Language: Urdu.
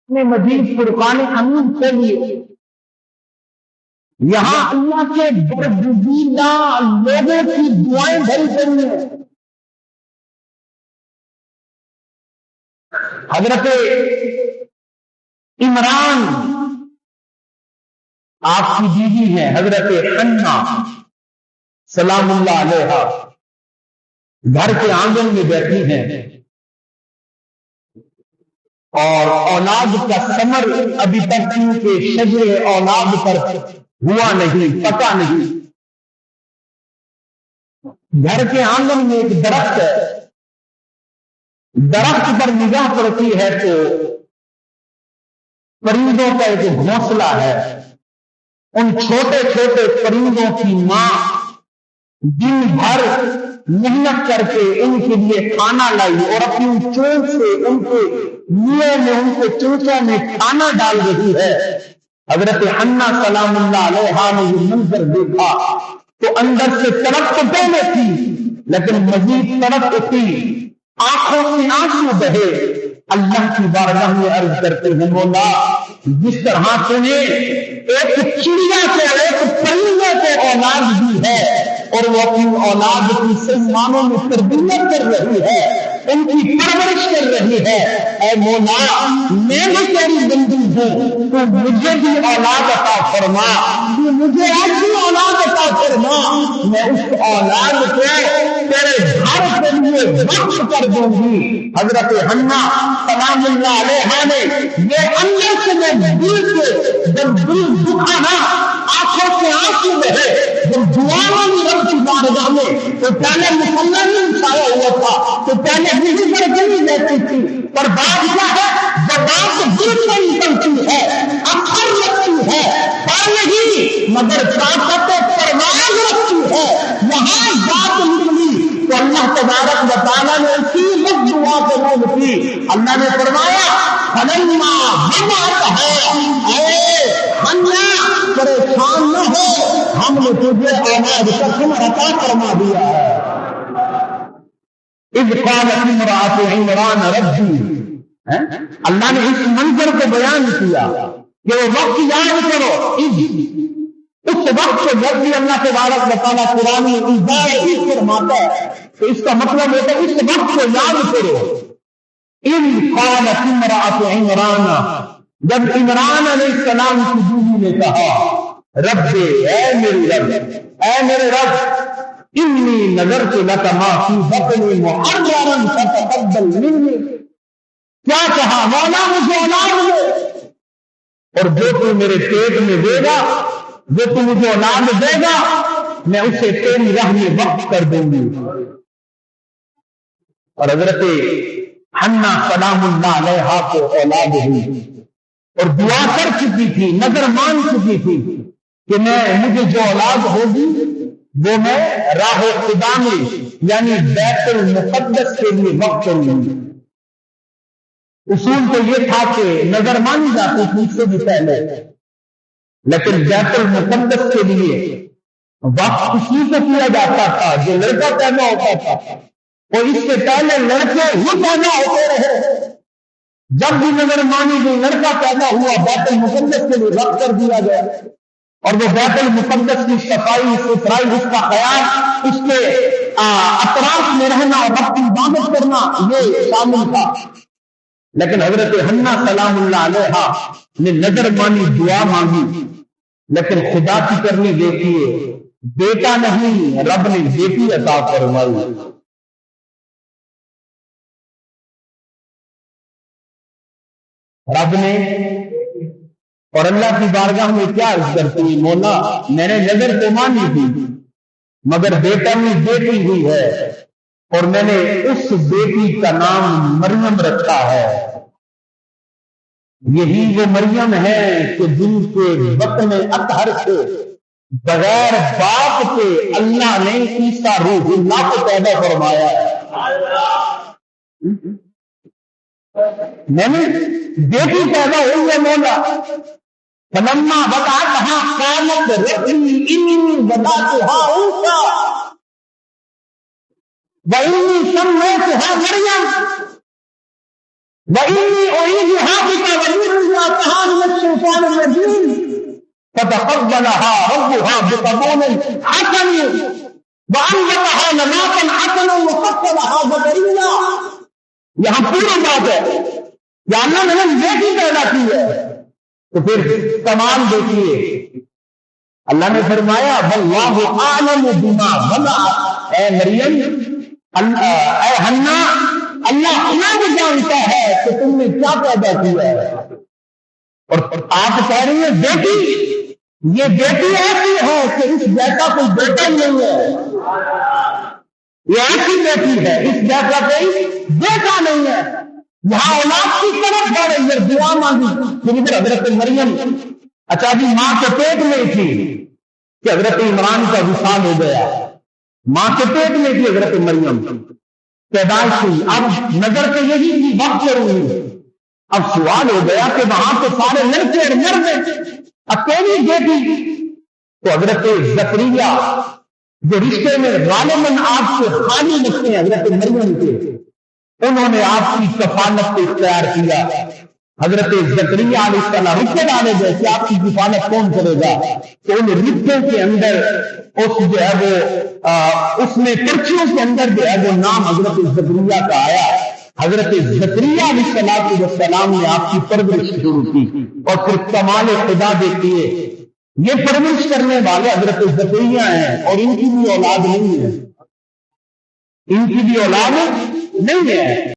نے مجید فرقان حمید کے لیے یہاں اللہ کے برگزیدہ لوگوں کی دعائیں بھری پڑی ہیں. حضرت عمران آپ کی بیوی ہے، حضرت حنا سلام اللہ علیہا، گھر کے آنگن میں بیٹھی ہیں اور اولاد کا ثمر ابھی تک کے شجر اولاد پر ہوا نہیں، پتا نہیں. گھر کے آنگن میں ایک درخت ہے، درخت پر نگاہ پڑتی ہے تو پرندوں کا ایک گھونسلہ ہے. ان چھوٹے چھوٹے پرندوں کی ماں دن بھر محنت کر کے ان کے لیے کھانا لائی اور اپنی چونچ سے ان کے منہ میں، ان کے چونچا میں کھانا ڈال رہی ہے. حضرت حنا سلام اللہ علیہا نے یہ منظر دیکھا تو اندر سے تڑپ تو پہلے تھی لیکن مزید تڑپ تھی، آنکھوں سے آنسو بہے. اللہ کی بارگاہ میں عرض کرتے ہیں مولا جس طرح تمہیں ایک چڑیا سے، ایک پرندے سے اولاد دی ہے اور وہ اپنی اولاد کی صحیح معنوں میں تربیت کر رہی ہے، ان کی پرورش کر رہی ہے، اے مولا میں بھی تیری بندی ہوں، تو مجھے بھی اولاد عطا فرما، تو مجھے ایسی اولاد عطا فرما میں اس اولاد کو تیرے گھر کے لیے وقف کر دوں گی. حضرت حنا سلام اللہ علیہا نے یہ اندر سے دل کے جب دل دکھا نا، آنکھوں سے آنسو بہے، جب دعاؤں میں رب کی بارگاہ میں تو پہلے مسلح نہیں چھایا ہوا تھا، تو پہلے بجلی پر گلی رہتی تھی، پر بات کیا ہے جب بات دل سے نکلتی ہے، اکثر رکھتی ہے، پر نہیں مگر طاقت پرواز رکھتی ہے. یہاں بات نکلی تو اللہ تبارک و تعالیٰ نے اسی وقت دعا قبول کی. اللہ نے فرمایا فلما وضعتها، اے حنا پریشان نہ ہو، ہم نے تجھے اولاد کا ثمر عطا فرما دیا ہے. اذ قالت امرأة عمران ربی، اللہ نے اس منظر کو بیان کیا کہ وہ وقت یاد کرو. اس وقت سے جب بھی اللہ تبارک و تعالیٰ قرآن میں فرماتا ہے تو اس کا مطلب ہوتا ہے اس وقت کو یاد کرو. اذ قالت امرأة عمران، جب عمران علیہ السلام کی بیوی نے کہا رب، اے میرے رب، اے میرے رب، انی نذرت لک ما فی بطنی محررا فتقبل منی. کیا کہا مولا مجھے اولاد دے، اور جو تو میرے پیٹ میں دے گا، جو تو مجھے اولاد دے گا میں اسے تیری راہ میں وقف کر دوں گی. اور حضرت حنا سلام اللہ علیہا کو اولاد ہوئی اور دعا کر چکی تھی، نظر مان چکی تھی کہ مجھے جو اولاد ہوگی وہ میں راہ خدا میں یعنی بیت المقدس کے لیے وقف کروں گی. اصول تو یہ تھا کہ نظر مانی جاتی تھی اس سے بھی پہلے، لیکن بیت المقدس کے لیے وقت اسی سے کیا جاتا تھا جو لڑکا پیدا ہوتا تھا، اور اس سے پہلے لڑکے ہی پیدا ہوتے رہے. جب بھی نظر مانی گئی لڑکا پیدا ہوا بیت المقدس کے لیے وقف کر دیا گیا، اور وہ بیت المقدس کی صفائی ستھرائی، اس کا خیال، اس کے اطراف میں رہنا اور رب کی عبادت کرنا یہ شامل تھا. لیکن حضرت حنا سلام اللہ علیہا نے نظر مانی، دعا مانگی، لیکن خدا کی کرنی دیکھیے بیٹا نہیں، رب نے بیٹی عطا فرمائی. رب نے اور اللہ کی بارگاہ میں کیا عرض کرتی، مولا میں نے نظر تو مانی تھی مگر بیٹا میں بیٹی ہوئی ہے اور میں نے اس بیٹی کا نام مریم رکھا ہے. یہی وہ مریم ہے کہ جن کے بطن اطہر سے بغیر باپ کے اللہ نے عیسیٰ روح اللہ کو پیدا فرمایا ہے. میں نے بیٹی پیدا ہوئی ہے مولا. فلما وضعتها قالت رب انی وضعتها انثى وانی سمیتها مریم وانی اعیذها بک وذریتها فتقبلها ربها بقبول حسن وانبتها نباتا حسنا وفصلها زكریا. یہاں پوری بات ہے کہ اللہ نے بیٹی پیدا کی ہے تو پھر کمال دیکھیے. اللہ نے فرمایا واللہ اعلم بما وضع. اے مریم، اے حنا، اللہ خوب جانتا ہے کہ تم نے کیا پیدا کیا ہے. اور آپ کہہ رہی ہیں بیٹی، یہ بیٹی ایسی ہے کہ اس جیسا کوئی بیٹا نہیں ہے. یہ ایسی بیٹی ہے، اس جیسا کوئی بیٹا نہیں ہے. یہاں اولاد کی طرف بڑھ رہی ہے، دعا مانگی. پھر ادھر حضرت مریم اچھا جی ماں کے پیٹ میں تھی کہ حضرت عمران کا وصال ہو گیا. ماں کے پیٹ میں تھی حضرت مریم، پیدائش ہوئی. اب نظر کے یہی تھی وقت ضروری. اب سوال ہو گیا کہ وہاں تو سارے لڑکے اور مرد اکیلی بیٹی. تو حضرت زکریا جو رشتے میں غالباً آپ سے خالی لگتے ہیں حضرت مریم کے، انہوں نے آپ کی کفالت کو اختیار کیا. حضرت زکریا علیہ السلام رکھے ڈالے گئے کہ آپ کی کفالت کون کرے گا. تو ان رکھوں کے اندر اس جو ہے وہ اس میں پرچیوں کے اندر جو ہے وہ نام حضرت زکریا کا آیا. حضرت زکریا علیہ السلام نے آپ کی پرورش شروع کی. اور پھر کمال خدا دیکھیے، یہ پرورش کرنے والے حضرت زکریا ہیں اور ان کی بھی اولاد نہیں ہے، ان کی بھی اولاد نہیں ہے.